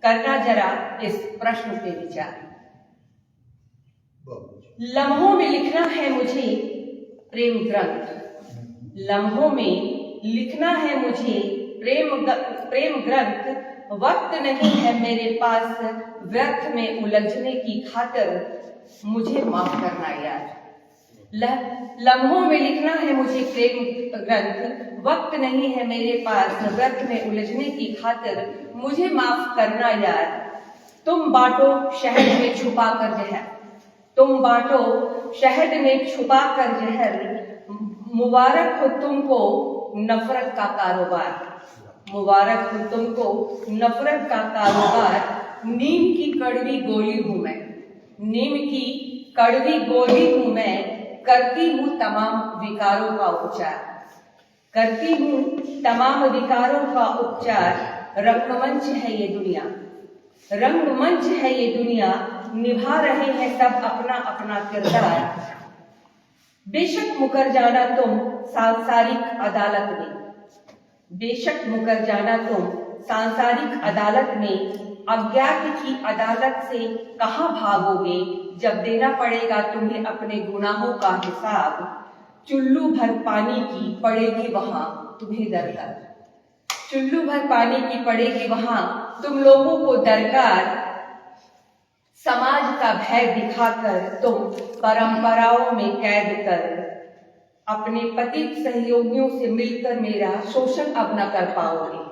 करना जरा इस प्रश्न पे विचार। लम्हों में लिखना है मुझे प्रेम ग्रंथ, लम्हों में लिखना है मुझे प्रेम ग्रंथ। वक्त नहीं है मेरे पास व्यर्थ में उलझने की खातिर, मुझे माफ करना यार। लम्हों में लिखना है मुझे प्रेम ग्रंथ, वक्त नहीं है मेरे पास व्यर्थ में उलझने की खातिर, मुझे माफ करना यार। तुम बांटो शहद में छुपा कर जहर, तुम बांटो शहद में छुपा कर जहर। मुबारक हो तुमको नफरत का कारोबार, मुबारक हो तुमको नफरत का कारोबार। नीम की कड़वी गोली हूं मैं, नीम की कड़वी गोली हूं मैं। करती हूं तमाम विकारों का उपचार, करती हूं तमाम विकारों का उपचार। रंगमंच है ये दुनिया, रंगमंच है ये दुनिया। निभा रहे हैं सब अपना अपना किरदार। बेशक मुकर जाना तुम सांसारिक अदालत में, बेशक मुकर जाना तुम सांसारिक अदालत में। अज्ञात की अदालत से कहां भागोगे, जब देना पड़ेगा तुम्हें अपने गुनाहों का हिसाब। चुल्लू भर पानी की पड़ेगी वहां तुम्हें दरकार, चुल्लू भर पानी की पड़ेगी वहां तुम लोगों को दरकार। समाज का भय दिखाकर तुम परंपराओं में कैद कर, अपने पतित सहयोगियों से मिलकर मेरा शोषण अब न कर पाओगे।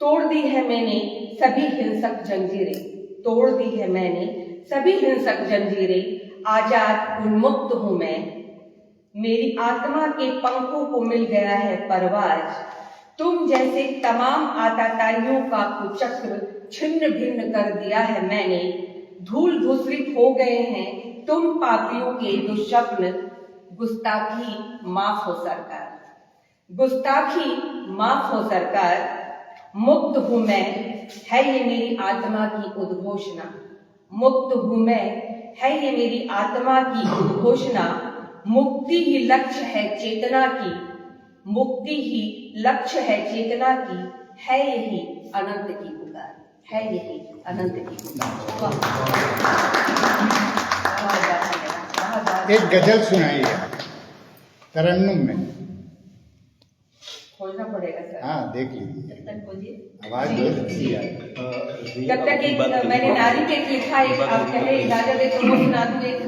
तोड़ दी है मैंने सभी हिंसक जंजीरें, तोड़ दी है मैंने सभी हिंसक जंजीरें। आजाद उन्मुक्त हूं मैं, मेरी आत्मा के पंखों को मिल गया है परवाज। तुम जैसे तमाम आताताइयों का कुचक्र छिन्न भिन्न कर दिया है मैंने। धूल धूसरित हो गए हैं तुम पापियों के दुष्स्वप्न। गुस्ताखी माफ हो सरकार, गुस्ताखी माफ हो सरकार। मुक्त हूं मैं है ये मेरी आत्मा की उद्घोषणा, मुक्त हूं मैं है ये मेरी आत्मा की उद्घोषणा। मुक्ति ही लक्ष्य है चेतना की, मुक्ति ही लक्ष्य है चेतना की। है यही अनंत की पुकार, है यही अनंत की पुकार। एक गजल सुनाइए तरन्नुम में। खोजना पड़ेगा सर। हाँ देख लीजिए, जब तक खोजिए आवाज बहुत अच्छी है। जब तक एक मैंने नारी पे लिखा है, आप कहे इजाजत दे तो वो सुना दूं एक।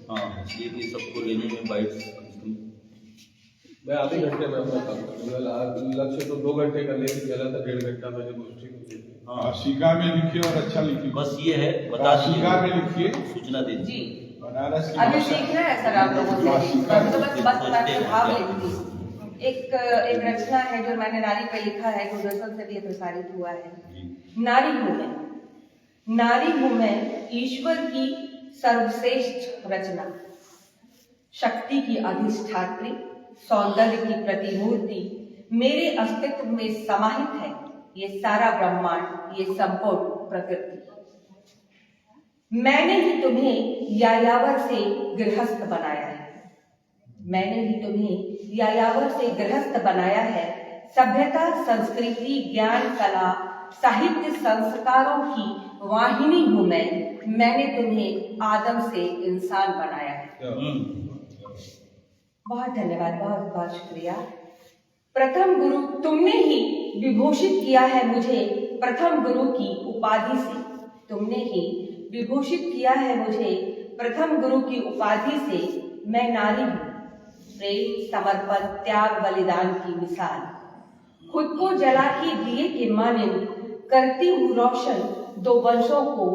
हाँ ये भी सबको लेने में बाइट मैं आधे घंटे में अपना काम करूँगा। लक्ष्य तो 2 घंटे का लेके चला था, 1.5 घंटा मैंने गोष्ठी को दी। हाँ शिका में लिखिए और अच्छा लिखिए। बस ये है बता शिका में लिखिए, सूचना दे जी बनारस की अभी भाषा। सीखना है सर आप लोगों से, तो बस भाव लेती थी। एक रचना है जो मैंने नारी पे लिखा है, गुलदस्ता से भी प्रसारित हुआ है। नारी हूं मैं, नारी हूं मैं ईश्वर की सर्वश्रेष्ठ रचना। शक्ति की अधिष्ठात्री, सौंदर्य की प्रतिमूर्ति। मेरे अस्तित्व में समाहित है ये सारा ब्रह्मांड, ये संपूर्ण प्रकृति। मैंने ही तुम्हें यायावर से गृहस्थ बनाया है, मैंने ही तुम्हें यायावर से गृहस्थ बनाया है। सभ्यता, संस्कृति, ज्ञान, कला, साहित्य, संस्कारों की वाहिनी हूं मैं। मैंने तुम्हें आदम से इंसान बनाया है। बहुत धन्यवाद, बहुत बहुत शुक्रिया। प्रथम गुरु तुमने ही विभूषित किया है मुझे प्रथम गुरु की उपाधि से, तुमने ही विभूषित किया है मुझे प्रथम गुरु की उपाधि से। मैं नारी हूं, प्रेम, समर्पण, त्याग, बलिदान की मिसाल। खुद को जला के दिए के मानिंद करती हूँ रोशन 2 वंशों को,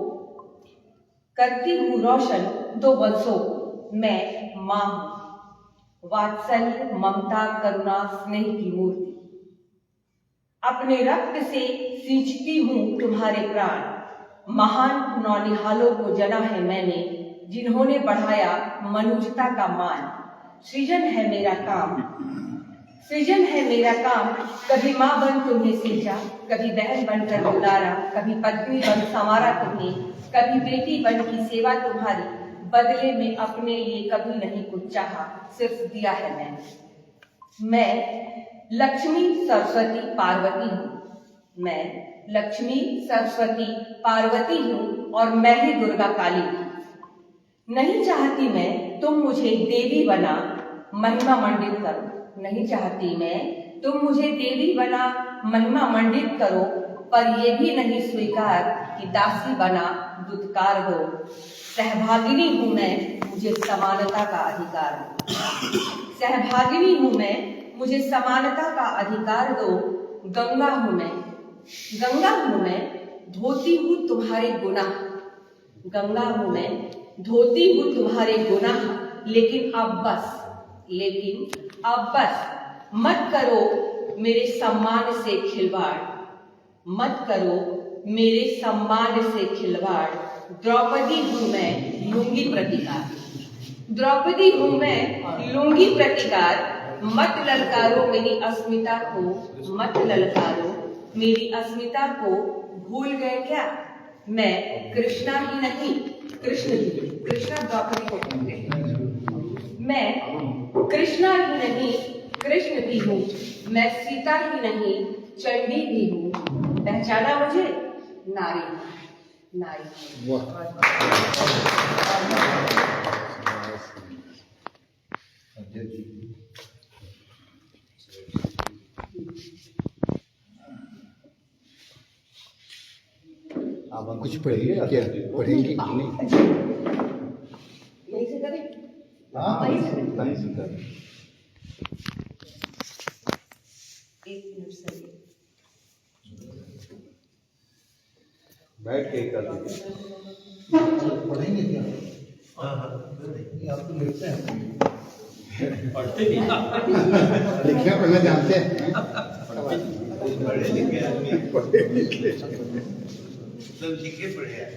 करती हूँ रोशन 2 वंशों को। मैं मां हूं, वात्सल्य, ममता, करुणा, स्नेह की मूर्ति। अपने रक्त से सींचती हूँ तुम्हारे प्राण। महान नौनिहालों को जना है मैंने, जिन्होंने बढ़ाया मनुष्यता का मान। सृजन है मेरा काम, सृजन है मेरा काम। कभी माँ बन तुम्हें सींचा, कभी बहन बनकर दुलारा, कभी पत्नी बन संवारा तुम्हें, कभी बेटी बन की सेवा तुम्हारी। बदले में अपने लिए कभी नहीं कुछ चाहा, सिर्फ दिया है मैंने। मैं लक्ष्मी, सरस्वती, पार्वती हूँ, मैं लक्ष्मी, सरस्वती, पार्वती हूँ और मैं ही दुर्गा काली हूँ। नहीं चाहती मैं तुम मुझे देवी बना महिमा मंडित करो। नहीं चाहती मैं तुम मुझे देवी बना महिमा मंडित करो, पर ये भी नहीं स्वीकार कि दासी बना दुत्कार दो। सहभागिनी हूँ मैं, मुझे समानता का अधिकार दो। सहभागिनी हूँ मैं, मुझे समानता का अधिकार दो। गंगा हूँ मैं, गंगा हूँ मैं, धोती हूँ तुम्हारे गुनाह। गंगा हूँ मैं, धोती हूँ तुम्हारे गुनाह। लेकिन अब बस मत करो मेरे सम्मान से खिलवाड़। मत करो मेरे सम्मान से खिलवाड़। द्रौपदी हूँ मैं, लूंगी प्रतिकार। द्रौपदी हूँ मैं, लूंगी प्रतिकार। मत ललकारो मेरी अस्मिता को, मत ललकारो मेरी अस्मिता को। भूल गए क्या मैं कृष्णा ही नहीं, कृष्ण ही। कृष्णा द्रौपदी को कहते हैं। मैं कृष्णा ही नहीं, कृष्ण भी हूँ। मैं सीता ही नहीं, चंडी भी हूँ। पहचाना मुझे? नारी, नारी। आप कुछ पढ़ेंगे क्या? पढ़ेंगे कि नहीं? यही से करें? हाँ, वहीं से करें। कहीं से करें। एक मिनट से बैठ के ही कर दीजिए। पढ़ेंगे क्या? ये आप तो लिखते हैं। पढ़ते भी ना। लिखना पढ़ना जानते हैं? पढ़े लिखे आदमी पढ़े लिखे। सब लिखे पढ़े हैं।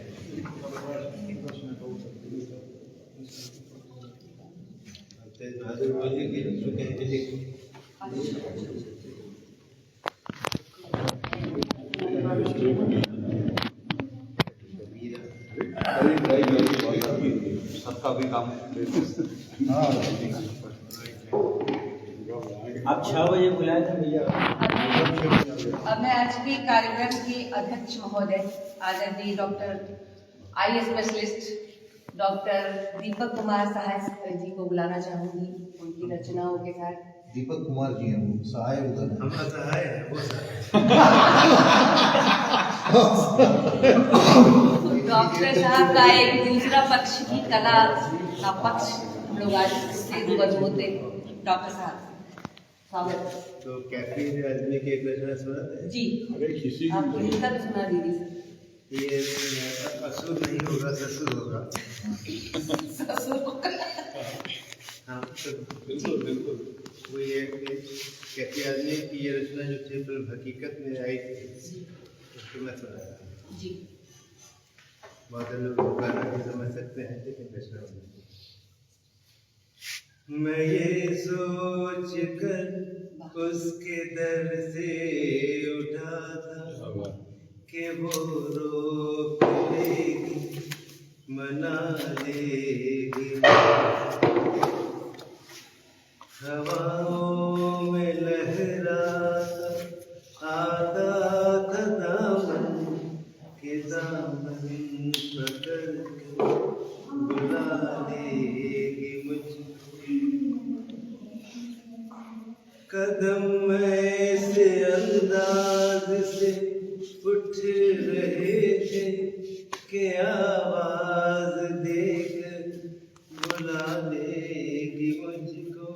तेज बहादुर बोलिए कि उसको कहीं भी लिखो। सबका भी काम हाँ, आप 6 बजे बुलाए थे भैया। अब मैं आज के कार्यक्रम के अध्यक्ष महोदय आदरणीय doctor eye specialist doctor Deepak Kumar Sahay जी को बुलाना चाहूंगी उनकी रचनाओं के साथ। दीपक कुमार जी हैं, वो सहाय उधर हैं। हमारा सहाय है वो सहाय। डॉक्टर साहब का एक दूसरा पक्ष की कला का पक्ष हम लोग आज इससे रूबरू होते हैं। डॉक्टर साहब स्वागत। तो कैफी आदमी की एक रचना सुनाते हैं। जी आप लिखकर सुना दीजिए। ये असुर नहीं होगा, ससुर होगा। हाँ, तो बिल्कुल बिल्कुल। वो ये कैफी आदमी की ये रचना जो थी फिल्म हकीकत में आई थी, उसको मैं सुनाया। जी बहुत लोग गाना भी समझ सकते हैं, लेकिन रचना मैं ये सोच कर उसके दर से उठा था कि वो रोक लेगी, मना लेगी। हवाओं में लहराता आता था दामन के दामन पकड़ के बुला लेगी मुझको। कदम ऐसे अंदाज से उठ रहे थे कि आवाज देकर बुला लेगी मुझको,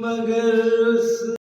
मगर उस